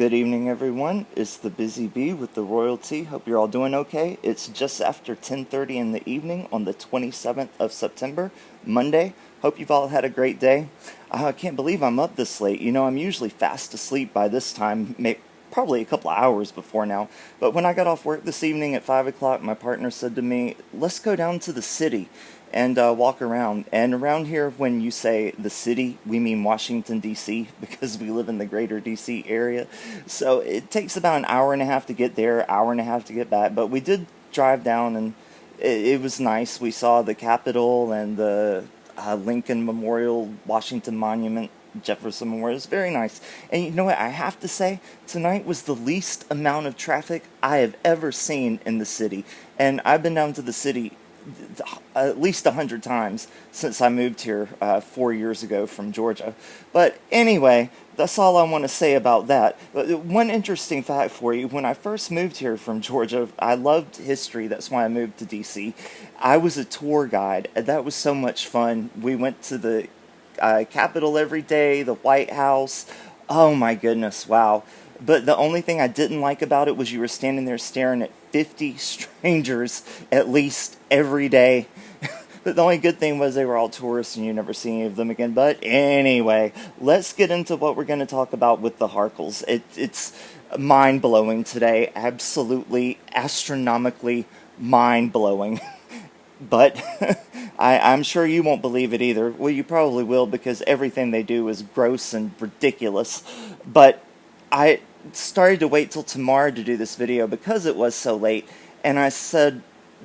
Good evening, everyone. It's the Busy Bee with the royalty. Hope you're all doing okay. It's just after 10:30 in the evening on the 27th of September, Monday. Hope you've all had a great day. I can't believe I'm up this late. You know, I'm usually fast asleep by this time, probably a couple of hours before now. But when I got off work this evening at 5 o'clock, my partner said to me, let's go down to the city and walk around. And around here, when you say the city, we mean Washington, D.C., because we live in the greater D.C. area. So it takes about an hour and a half to get there, hour and a half to get back. But we did drive down, and it was nice. We saw the Capitol and the Lincoln Memorial, Washington Monument, Jefferson Memorial. It was very nice. And you know what? I have to say, tonight was the least amount of traffic I have ever seen in the city. And I've been down to the city at least 100 times since I moved here 4 years ago from Georgia. But anyway, that's all I want to say about that. One interesting fact for you, when I first moved here from Georgia, I loved history. That's why I moved to D.C. I was a tour guide. That was so much fun. We went to the Capitol every day, the White House. Oh my goodness, wow. But the only thing I didn't like about it was you were standing there staring at 50 strangers at least every day. But the only good thing was they were all tourists and you never see any of them again. But anyway, let's get into what we're going to talk about with the Harkles. It's mind-blowing today. Absolutely, astronomically mind-blowing. But I'm sure you won't believe it either. Well, you probably will, because everything they do is gross and ridiculous. But I started to wait till tomorrow to do this video because it was so late, and I said,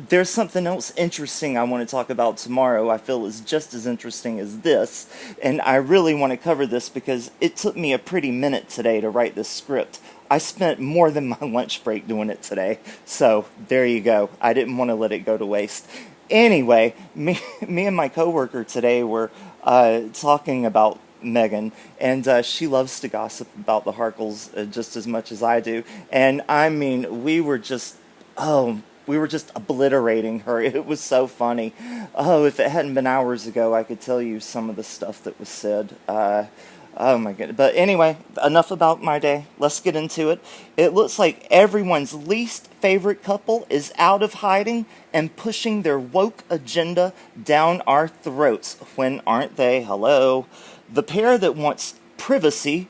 there's something else interesting I want to talk about tomorrow I feel is just as interesting as this, and I really want to cover this because it took me a pretty minute today to write this script. I spent more than my lunch break doing it today, so there you go. I didn't want to let it go to waste. Anyway, me and my coworker today were talking about Meghan, and she loves to gossip about the Harkles just as much as I do. And I mean, we were just obliterating her. It was so funny. Oh, if it hadn't been hours ago, I could tell you some of the stuff that was said. Oh my goodness. But anyway, enough about my day. Let's get into it. It looks like everyone's least favorite couple is out of hiding and pushing their woke agenda down our throats. When aren't they? Hello. The pair that wants privacy,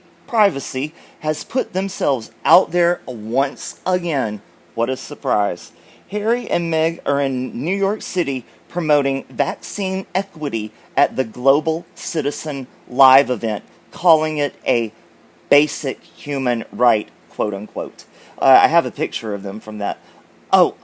has put themselves out there once again. What a surprise. Harry and Meg are in New York City promoting vaccine equity at the Global Citizen Live event, calling it a basic human right, quote unquote. I have a picture of them from that. Oh.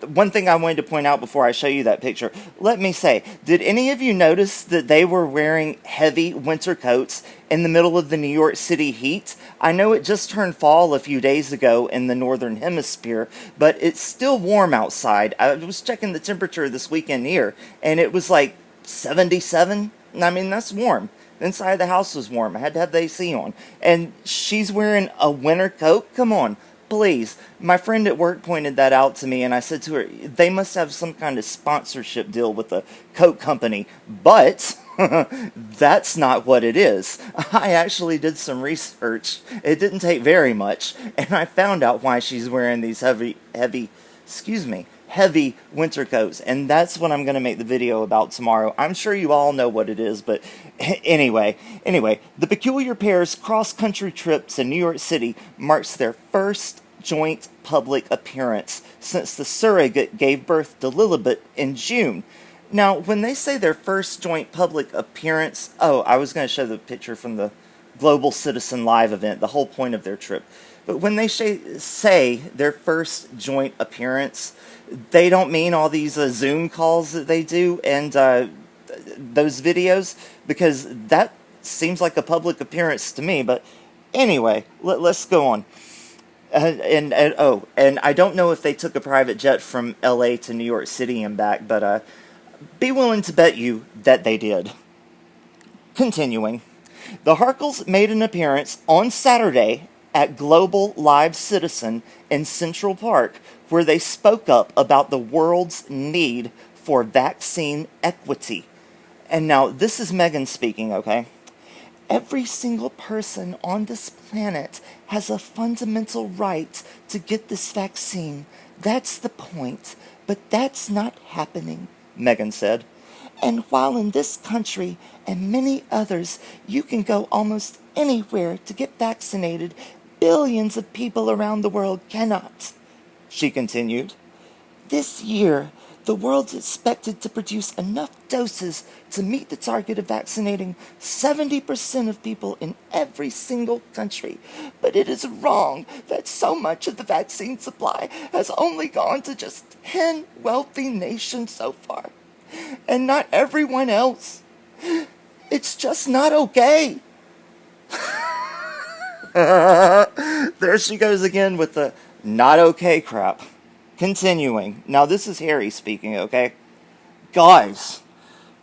One thing I wanted to point out before I show you that picture. Let me say, did any of you notice that they were wearing heavy winter coats in the middle of the New York City heat? I know it just turned fall a few days ago in the northern hemisphere, but it's still warm outside. I was checking the temperature this weekend here, and it was like 77. I mean, that's warm. Inside the house was warm. I had to have the AC on. And she's wearing a winter coat? Come on. Please. My friend at work pointed that out to me, and I said to her, they must have some kind of sponsorship deal with a coat company. But that's not what it is. I actually did some research. It didn't take very much, and I found out why she's wearing these heavy winter coats, and that's what I'm going to make the video about tomorrow. I'm sure you all know what it is, but anyway, the peculiar pair's cross-country trip to New York City marks their first joint public appearance since the surrogate gave birth to Lilibet in June. Now, when they say their first joint public appearance, I was going to show the picture from the Global Citizen Live event, the whole point of their trip. But when they say their first joint appearance, they don't mean all these Zoom calls that they do and those videos, because that seems like a public appearance to me. But anyway, let's go on. And I don't know if they took a private jet from L.A. to New York City and back, but be willing to bet you that they did. Continuing. The Harkles made an appearance on Saturday at Global Live Citizen in Central Park, where they spoke up about the world's need for vaccine equity. And now, this is Meghan speaking, okay? Every single person on this planet has a fundamental right to get this vaccine. That's the point. But that's not happening, Meghan said. And while in this country and many others you can go almost anywhere to get vaccinated, billions of people around the world cannot, she continued. This year, the world's expected to produce enough doses to meet the target of vaccinating 70% of people in every single country. But it is wrong that so much of the vaccine supply has only gone to just 10 wealthy nations so far, and not everyone else. It's just not okay. There she goes again with the not okay crap. Continuing. Now this is Harry speaking, okay? Guys,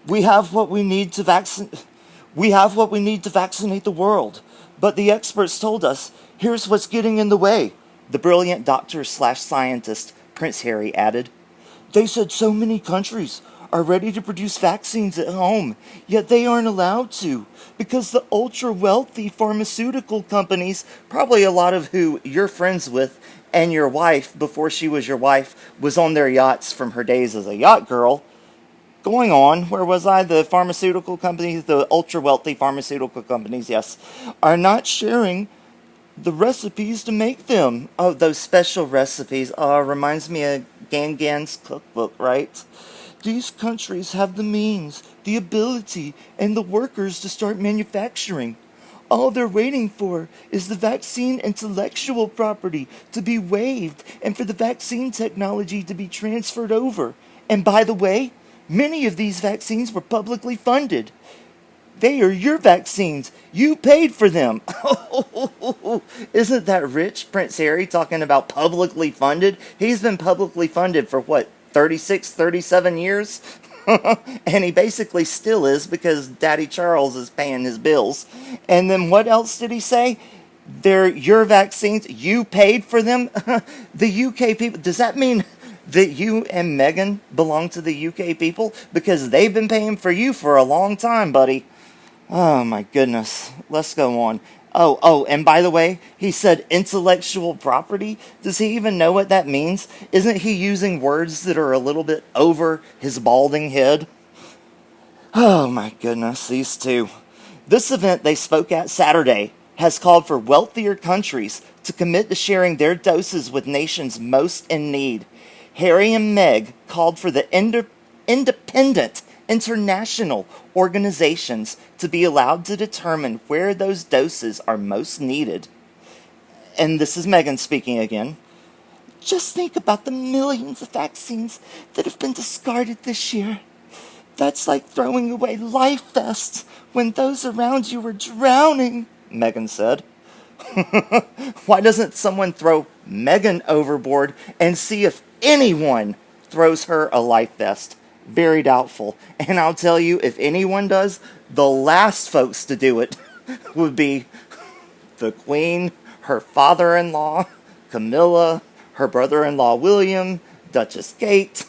we have what we need to vaccinate the world. But the experts told us, here's what's getting in the way, the brilliant doctor/scientist Prince Harry added. They said so many countries are ready to produce vaccines at home, yet they aren't allowed to, because the ultra-wealthy pharmaceutical companies, probably a lot of who you're friends with, and your wife, before she was your wife, was on their yachts from her days as a yacht girl. Going on, where was I? The pharmaceutical companies, the ultra-wealthy pharmaceutical companies, yes, are not sharing the recipes to make them. Oh, those special recipes. Reminds me of Gan's cookbook, right? These countries have the means, the ability, and the workers to start manufacturing. All they're waiting for is the vaccine intellectual property to be waived and for the vaccine technology to be transferred over. And by the way, many of these vaccines were publicly funded. They are your vaccines. You paid for them. Isn't that rich, Prince Harry, talking about publicly funded? He's been publicly funded for what, 36, 37 years? And he basically still is, because Daddy Charles is paying his bills. And then what else did he say? They're your vaccines. You paid for them? The UK people. Does that mean that you and Meghan belong to the UK people? Because they've been paying for you for a long time, buddy. Oh my goodness. Let's go on. Oh, and by the way, he said intellectual property. Does he even know what that means? Isn't he using words that are a little bit over his balding head? Oh my goodness, these two. This event they spoke at Saturday has called for wealthier countries to commit to sharing their doses with nations most in need. Harry and Meg called for the independent international organizations to be allowed to determine where those doses are most needed. And this is Meghan speaking again. Just think about the millions of vaccines that have been discarded this year. That's like throwing away life vests when those around you are drowning, Meghan said. Why doesn't someone throw Meghan overboard and see if anyone throws her a life vest? Very doubtful. And I'll tell you, if anyone does, the last folks to do it would be the Queen, her father-in-law, Camilla, her brother-in-law William, Duchess Kate.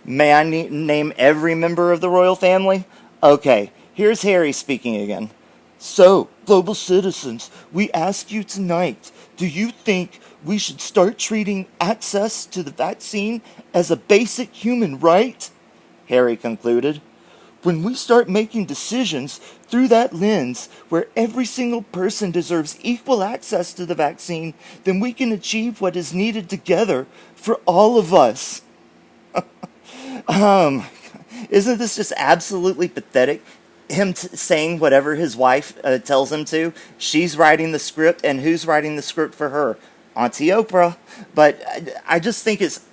May I name every member of the royal family? Okay, here's Harry speaking again. So, global citizens, we ask you tonight, do you think we should start treating access to the vaccine as a basic human right? Harry concluded. When we start making decisions through that lens, where every single person deserves equal access to the vaccine, then we can achieve what is needed together for all of us. Isn't this just absolutely pathetic? Him saying whatever his wife tells him to. She's writing the script, and who's writing the script for her? Auntie Oprah. But I just think it's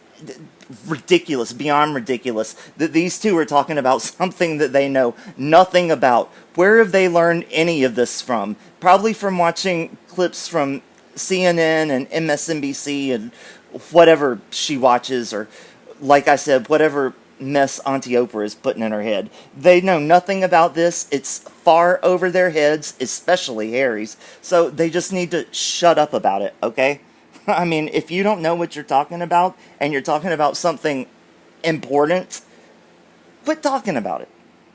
ridiculous, beyond ridiculous, that these two are talking about something that they know nothing about. Where have they learned any of this from? Probably from watching clips from CNN and MSNBC and whatever she watches, or, like I said, whatever mess Auntie Oprah is putting in her head. They know nothing about this. It's far over their heads, especially Harry's. So they just need to shut up about it, okay? I mean, if you don't know what you're talking about, and you're talking about something important, quit talking about it.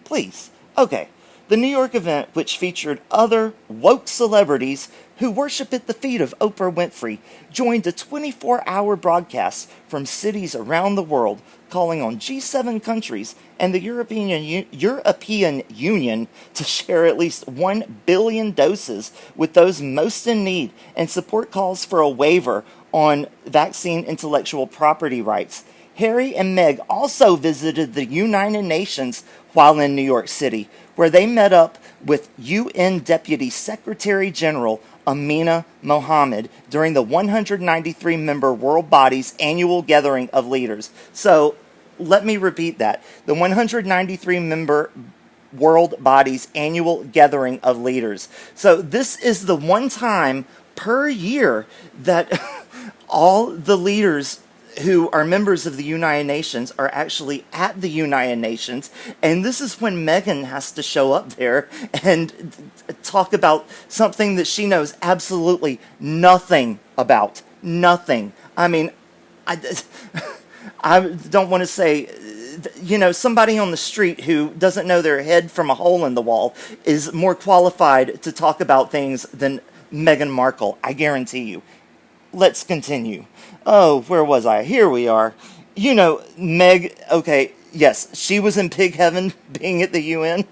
Please. Okay. The New York event, which featured other woke celebrities who worship at the feet of Oprah Winfrey, joined a 24-hour broadcast from cities around the world calling on G7 countries and the European Union to share at least 1 billion doses with those most in need and support calls for a waiver on vaccine intellectual property rights. Harry and Meg also visited the United Nations while in New York City, where they met up with UN Deputy Secretary General Amina Mohammed during the 193-member World Body's annual gathering of leaders. So, let me repeat that. The 193-member World Body's annual gathering of leaders. So, this is the one time per year that all the leaders who are members of the United Nations are actually at the United Nations, and this is when Meghan has to show up there and talk about something that she knows absolutely nothing about. Nothing. I mean, I don't want to say, somebody on the street who doesn't know their head from a hole in the wall is more qualified to talk about things than Meghan Markle, I guarantee you. Let's continue. Oh, where was I? Here we are. Meg, okay, yes, she was in pig heaven being at the UN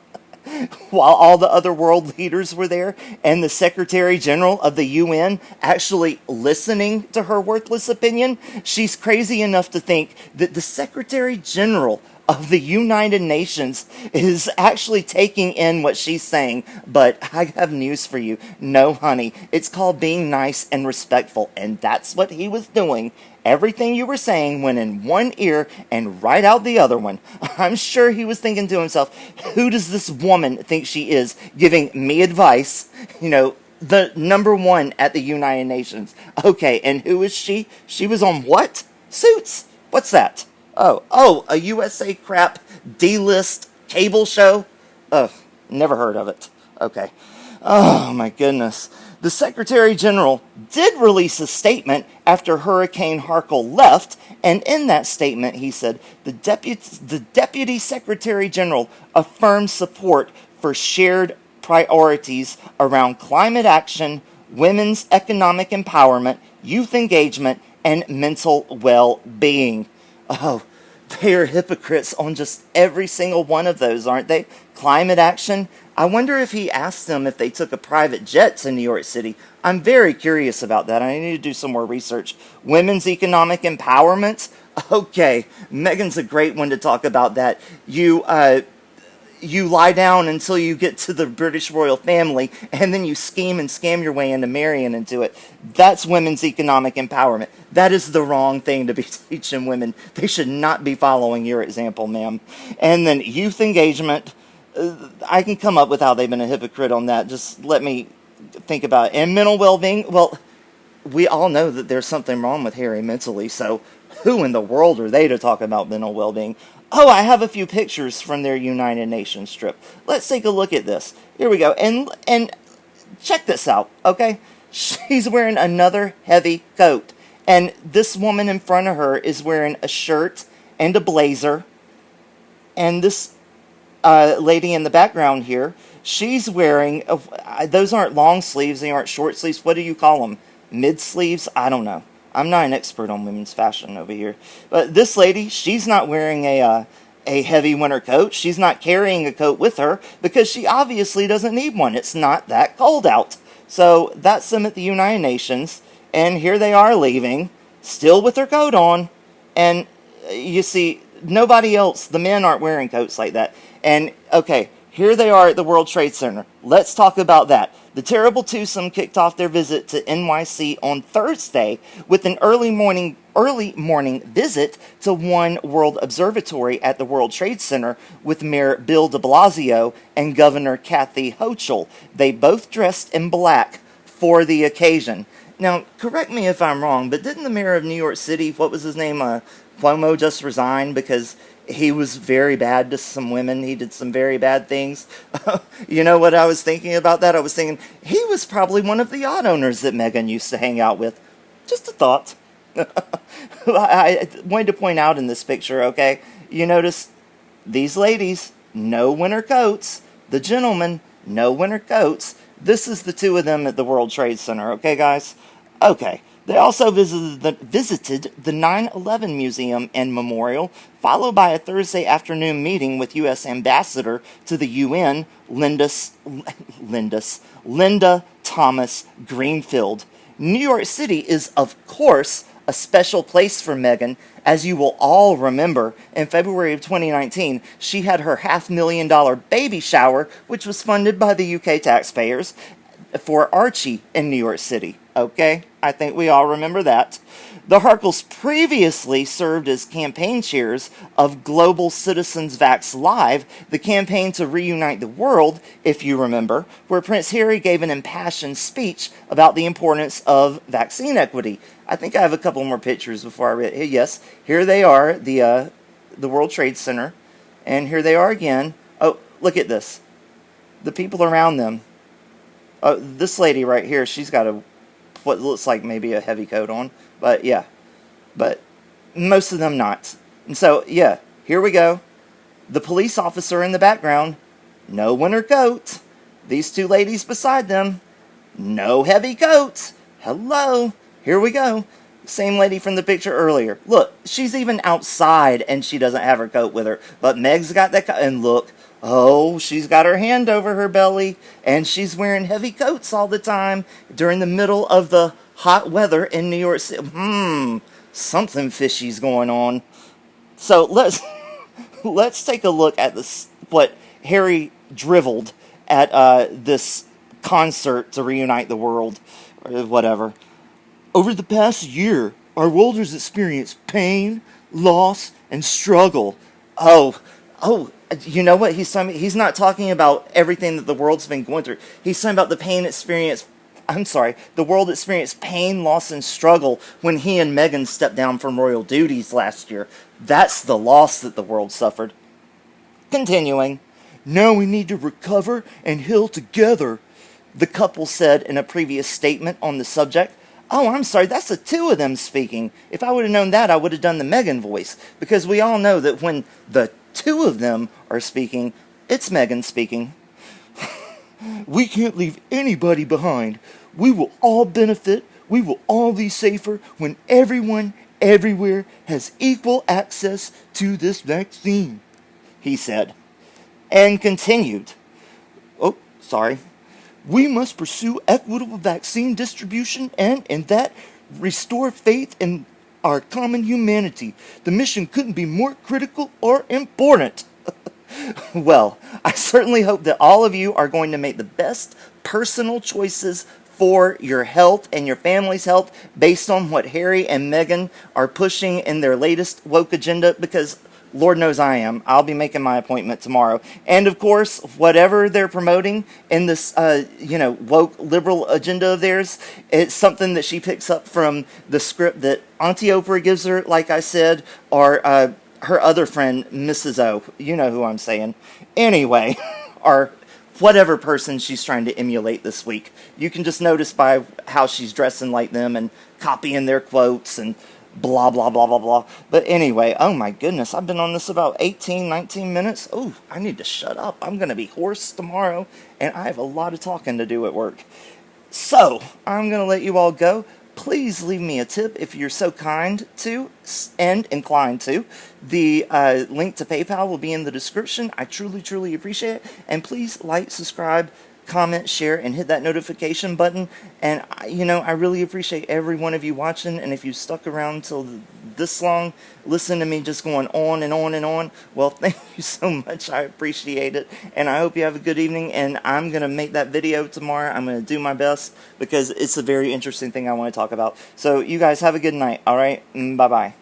while all the other world leaders were there, and the Secretary General of the UN actually listening to her worthless opinion. She's crazy enough to think that the Secretary General of the United Nations is actually taking in what she's saying, but I have news for you. No, honey, it's called being nice and respectful, and that's what he was doing. Everything you were saying went in one ear and right out the other one. I'm sure he was thinking to himself, who does this woman think she is giving me advice? The number one at the United Nations. Okay, and who is she? She was on what? Suits. What's that? Oh, a USA crap D-list cable show? Ugh, never heard of it. Okay. Oh, my goodness. The Secretary General did release a statement after Hurricane Markle left, and in that statement he said, the Deputy Secretary General affirmed support for shared priorities around climate action, women's economic empowerment, youth engagement, and mental well-being. Oh, they are hypocrites on just every single one of those, aren't they? Climate action. I wonder if he asked them if they took a private jet to New York City. I'm very curious about that. I need to do some more research. Women's economic empowerment. Okay, Meghan's a great one to talk about that. You lie down until you get to the British royal family, and then you scheme and scam your way into marrying into it. That's women's economic empowerment. That is the wrong thing to be teaching women. They should not be following your example, ma'am. And then youth engagement. I can come up with how they've been a hypocrite on that. Just let me think about it. And mental well-being. Well, we all know that there's something wrong with Harry mentally, so who in the world are they to talk about mental well-being? Oh, I have a few pictures from their United Nations trip. Let's take a look at this. Here we go. And check this out, okay? She's wearing another heavy coat. And this woman in front of her is wearing a shirt and a blazer. And this lady in the background here, she's wearing, those aren't long sleeves, they aren't short sleeves. What do you call them? Mid sleeves? I don't know. I'm not an expert on women's fashion over here. But this lady, she's not wearing a heavy winter coat. She's not carrying a coat with her because she obviously doesn't need one. It's not that cold out. So that's them at the United Nations. And here they are leaving, still with their coat on. And you see, nobody else, the men aren't wearing coats like that. And, okay, here they are at the World Trade Center. Let's talk about that. The terrible twosome kicked off their visit to NYC on Thursday with an early morning visit to One World Observatory at the World Trade Center with Mayor Bill de Blasio and Governor Kathy Hochul. They both dressed in black for the occasion. Now, correct me if I'm wrong, but didn't the mayor of New York City, what was his name, Cuomo, just resign because he was very bad to some women? He did some very bad things. You know what I was thinking about that? I was thinking he was probably one of the yacht owners that Meghan used to hang out with. Just a thought. I wanted to point out in this picture, okay? You notice these ladies, no winter coats, The gentlemen, no winter coats. This is the two of them at the World Trade Center, okay, guys? Okay. They also visited the 9/11 Museum and Memorial, followed by a Thursday afternoon meeting with U.S. Ambassador to the UN, Linda Thomas Greenfield. New York City is, of course, a special place for Meghan. As you will all remember, in February of 2019, she had her $500,000 baby shower, which was funded by the UK taxpayers, for Archie in New York City. Okay, I think we all remember that. The Harkles previously served as campaign chairs of Global Citizens Vax Live, the campaign to reunite the world, if you remember, where Prince Harry gave an impassioned speech about the importance of vaccine equity. I think I have a couple more pictures before I read it. Yes, here they are, the World Trade Center, and here they are again. Oh, look at this. The people around them. This lady right here, she's got what looks like maybe a heavy coat on, but yeah, but most of them not. And so, yeah, here we go. The police officer in the background, no winter coat. These two ladies beside them, no heavy coats. Hello, here we go. Same lady from the picture earlier. Look, she's even outside and she doesn't have her coat with her, but Meg's got that coat, and look, oh, she's got her hand over her belly, and she's wearing heavy coats all the time during the middle of the hot weather in New York City. Something fishy's going on. So let's take a look at what Harry driveled at this concert to reunite the world, or whatever. Over the past year, our world has experienced pain, loss, and struggle. Oh, you know what he's talking about? He's not talking about everything that the world's been going through. He's talking about the world experienced pain, loss, and struggle when he and Meghan stepped down from royal duties last year. That's the loss that the world suffered. Continuing, now we need to recover and heal together, the couple said in a previous statement on the subject. Oh, I'm sorry, that's the two of them speaking. If I would have known that, I would have done the Meghan voice, because we all know that when the two of them are speaking, it's Meghan speaking. We can't leave anybody behind. We will all benefit. We will all be safer when everyone, everywhere, has equal access to this vaccine, he said. And continued. Oh, sorry. We must pursue equitable vaccine distribution and, in that, restore faith in our common humanity. The mission couldn't be more critical or important. Well, I certainly hope that all of you are going to make the best personal choices for your health and your family's health based on what Harry and Meghan are pushing in their latest woke agenda, because Lord knows I am. I'll be making my appointment tomorrow. And of course, whatever they're promoting in this, woke liberal agenda of theirs, it's something that she picks up from the script that Auntie Oprah gives her, like I said, or her other friend, Mrs. O. You know who I'm saying. Anyway, or whatever person she's trying to emulate this week. You can just notice by how she's dressing like them and copying their quotes and blah, blah, blah, blah, blah. But anyway, oh my goodness, I've been on this about 18, 19 minutes. Oh, I need to shut up. I'm going to be hoarse tomorrow, and I have a lot of talking to do at work. So, I'm going to let you all go. Please leave me a tip if you're so kind to and inclined to. The link to PayPal will be in the description. I truly, truly appreciate it. And please like, subscribe, comment, share, and hit that notification button. And, I really appreciate every one of you watching. And if you stuck around till this long, listen to me just going on and on and on, well, thank you so much. I appreciate it. And I hope you have a good evening. And I'm going to make that video tomorrow. I'm going to do my best because it's a very interesting thing I want to talk about. So you guys have a good night. All right. Bye-bye.